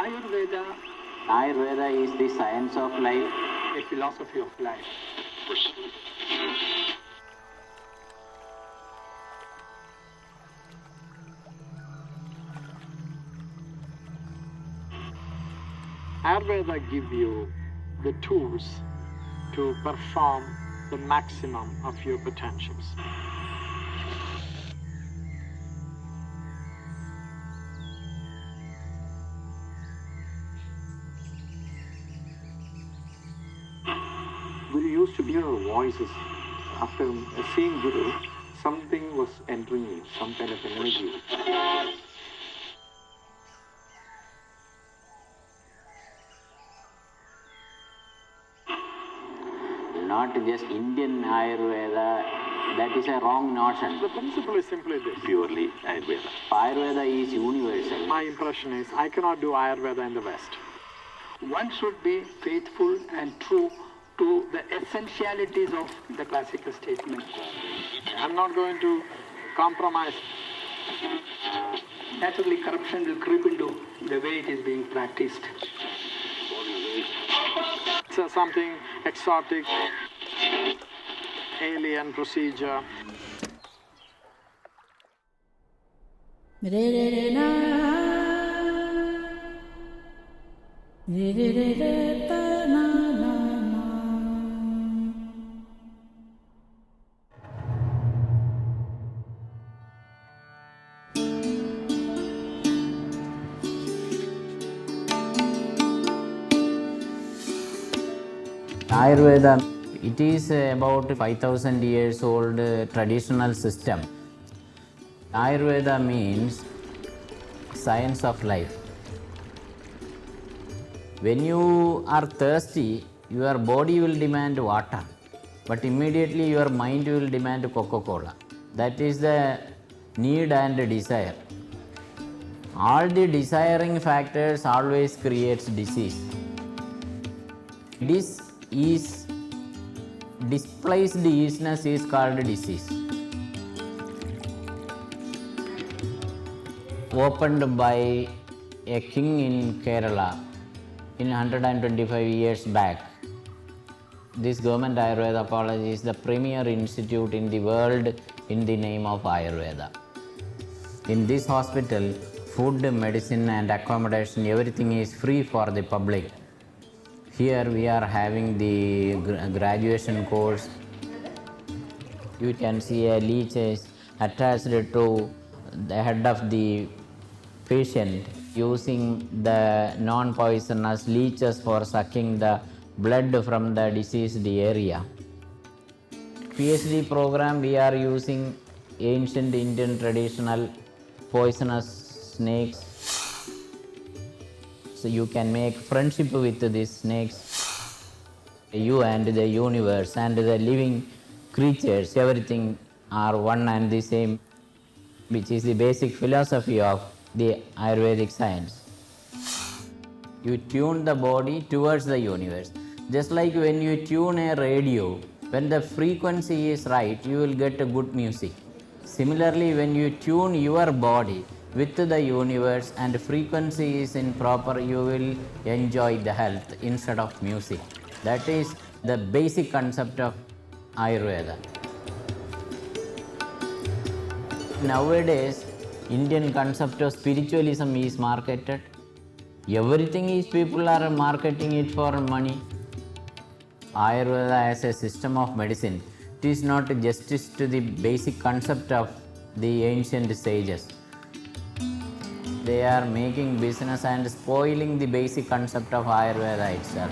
Ayurveda, Ayurveda is the science of life, a philosophy of life. Ayurveda gives you the tools to perform the maximum of your potentials. Guru used to hear voices. After seeing Guru, something was entering you, some kind of energy. not just Indian Ayurveda. That is a wrong notion. The principle is simply this. Purely Ayurveda. Ayurveda is universal. My impression is I cannot do Ayurveda in the West. One should be faithful and true to the essentialities of the classical statement. I'm not going to compromise. Naturally, corruption will creep into the way it is being practiced. It's something exotic, alien procedure. Ayurveda, it is about 5,000 years old traditional system. Ayurveda means science of life. When you are thirsty, your body will demand water, but immediately your mind will demand Coca-Cola. That is the need and desire. All the desiring factors always creates disease. This is displaced illness is called disease. Opened by a king in Kerala in 125 years back. This government Ayurveda college is the premier institute in the world in the name of Ayurveda. In this hospital, food, medicine and accommodation, everything is free for the public. Here we are having the graduation course. You can see a leech is attached to the head of the patient using the non-poisonous leeches for sucking the blood from the diseased area. PhD program, we are using ancient Indian traditional poisonous snakes. So you can make friendship with these snakes. You and the universe and the living creatures, everything are one and the same, which is the basic philosophy of the Ayurvedic science. You tune the body towards the universe. Just like when you tune a radio, when the frequency is right, you will get a good music. Similarly, when you tune your body with the universe and frequency is in proper, you will enjoy the health instead of music. That is the basic concept of Ayurveda. Nowadays, Indian concept of spiritualism is marketed. Everything is people are marketing it for money. Ayurveda as a system of medicine, it is not justice to the basic concept of the ancient sages. They are making business and spoiling the basic concept of Ayurveda itself.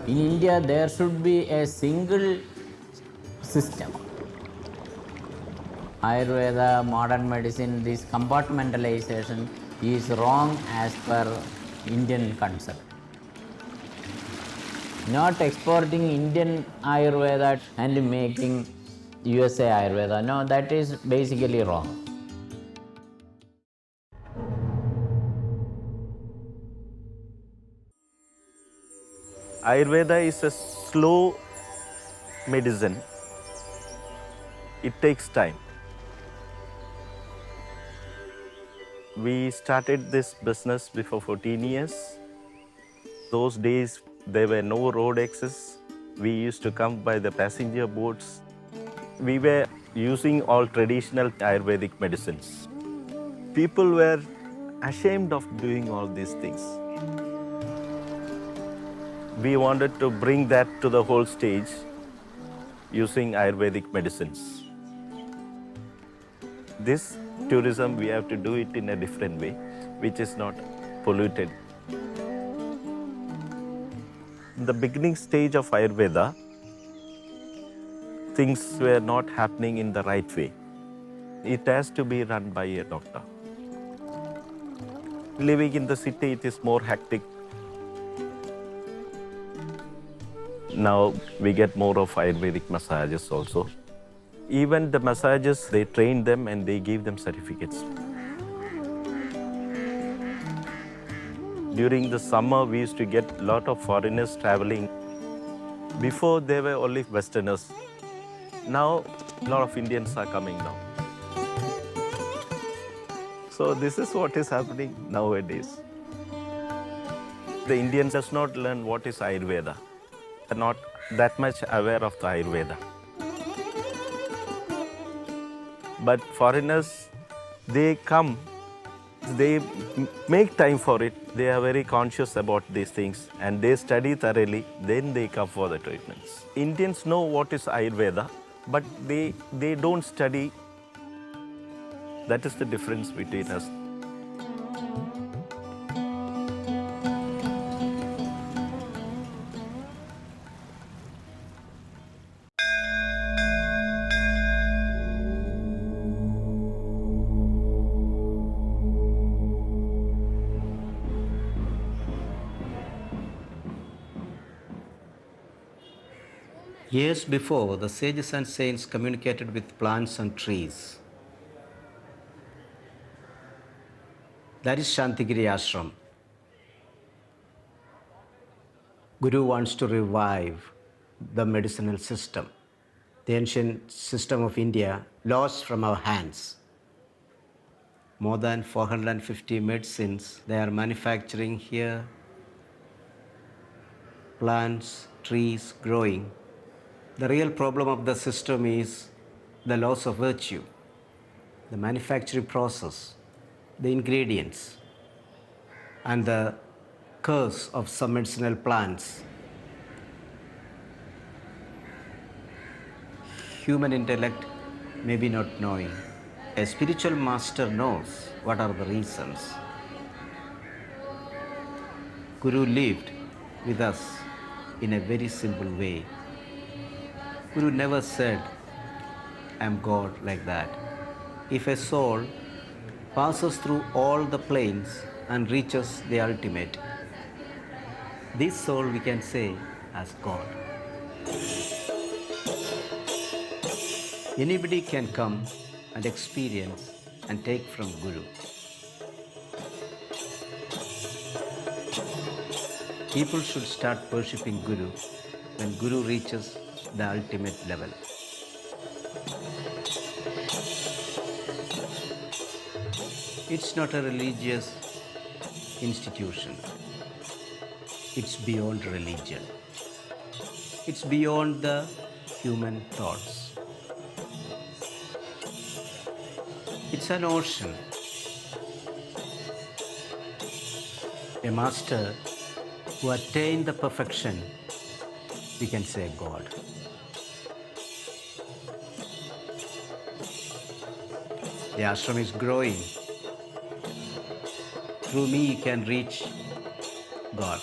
In India, there should be a single system. Ayurveda, modern medicine, this compartmentalization is wrong as per Indian concept. Not exporting Indian Ayurveda and making USA Ayurveda. No, that is basically wrong. Ayurveda is a slow medicine. It takes time. We started this business before 14 years. Those days, there were no road access. We used to come by the passenger boats. We were using all traditional Ayurvedic medicines. People were ashamed of doing all these things. We wanted to bring that to the whole stage using Ayurvedic medicines. This tourism, we have to do it in a different way, which is not polluted. In the beginning stage of Ayurveda, things were not happening in the right way. It has to be run by a doctor. Living in the city, it is more hectic. Now we get more of Ayurvedic massages also. Even the massages, they train them and they give them certificates. During the summer, we used to get a lot of foreigners traveling. Before, there were only Westerners. Now, a lot of Indians are coming now. So this is what is happening nowadays. The Indian does not learn what is Ayurveda. They're not that much aware of the Ayurveda. But foreigners, they come, they make time for it. They are very conscious about these things and they study thoroughly, then they come for the treatments. Indians know what is Ayurveda, but they don't study. That is the difference between us. Years before, the sages and saints communicated with plants and trees. That is Shantigiri Ashram. Guru wants to revive the medicinal system. The ancient system of India lost from our hands. More than 450 medicines they are manufacturing here. Plants, trees growing. The real problem of the system is the loss of virtue, the manufacturing process, the ingredients, and the curse of some medicinal plants. Human intellect may be not knowing. A spiritual master knows what are the reasons. Guru lived with us in a very simple way. Guru never said, I am God like that. If a soul passes through all the planes and reaches the ultimate, this soul we can say as God. Anybody can come and experience and take from Guru. People should start worshipping Guru when Guru reaches the ultimate level. It's not a religious institution. It's beyond religion. It's beyond the human thoughts. It's an ocean. A master who attained the perfection, we can say God. The ashram is growing. Through me you can reach God.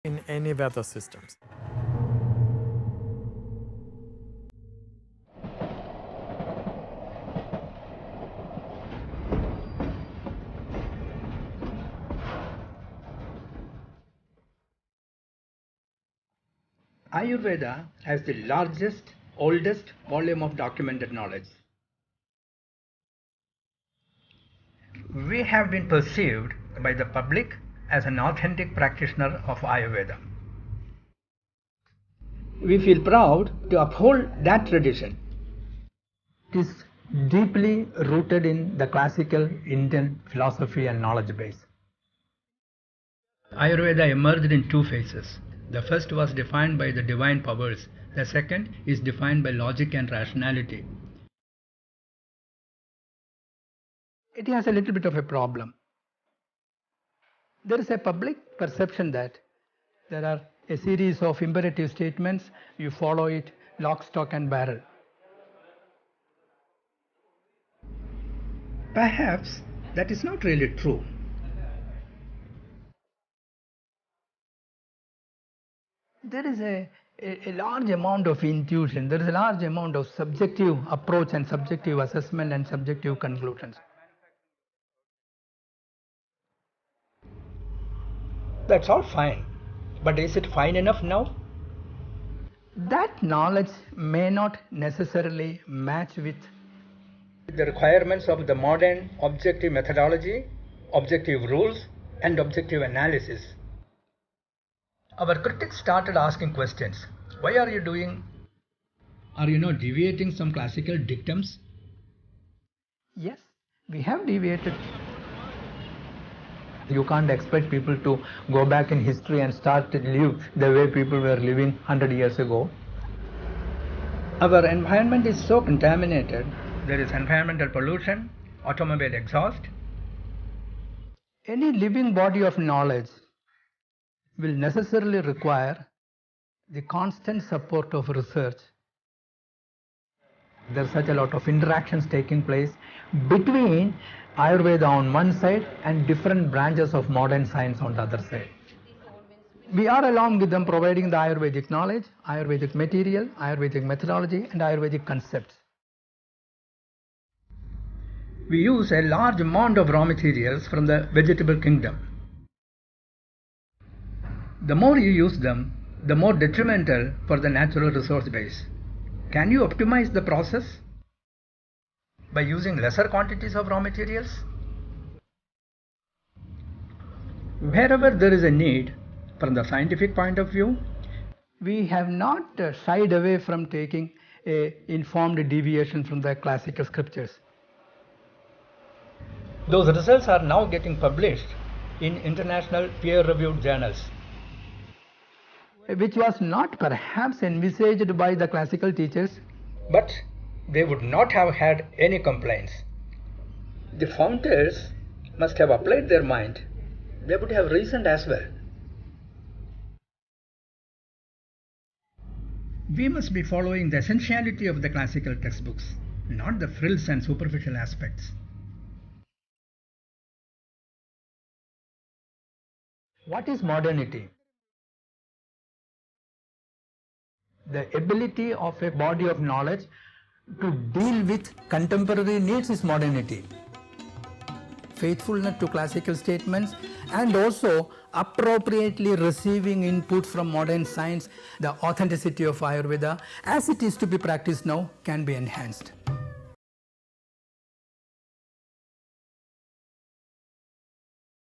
in any weather systems. Ayurveda has the largest, oldest volume of documented knowledge. We have been perceived by the public as an authentic practitioner of Ayurveda. We feel proud to uphold that tradition. It is deeply rooted in the classical Indian philosophy and knowledge base. Ayurveda emerged in two phases. The first was defined by the divine powers. The second is defined by logic and rationality. It has a little bit of a problem. There is a public perception that there are a series of imperative statements, you follow it lock, stock and barrel. Perhaps that is not really true. There is a large amount of intuition, there is a large amount of subjective approach and subjective assessment and subjective conclusions. That's all fine, but is it fine enough now? That knowledge may not necessarily match with the requirements of the modern objective methodology, objective rules and objective analysis. Our critics started asking questions. Why are you doing? Are you not deviating some classical dictums? Yes, we have deviated. You can't expect people to go back in history and start to live the way people were living 100 years ago. Our environment is so contaminated. There is environmental pollution, automobile exhaust. Any living body of knowledge will necessarily require the constant support of research. There's such a lot of interactions taking place between Ayurveda on one side and different branches of modern science on the other side. We are along with them providing the Ayurvedic knowledge, Ayurvedic material, Ayurvedic methodology and Ayurvedic concepts. We use a large amount of raw materials from the vegetable kingdom. The more you use them, the more detrimental for the natural resource base. Can you optimize the process by using lesser quantities of raw materials? Wherever there is a need, from the scientific point of view, we have not shied away from taking an informed deviation from the classical scriptures. Those results are now getting published in international peer-reviewed journals, which was not perhaps envisaged by the classical teachers, but they would not have had any complaints. The founders must have applied their mind. They would have reasoned as well. We must be following the essentiality of the classical textbooks, not the frills and superficial aspects. What is modernity? The ability of a body of knowledge to deal with contemporary needs is modernity. Faithfulness to classical statements and also appropriately receiving input from modern science, the authenticity of Ayurveda as it is to be practiced now can be enhanced.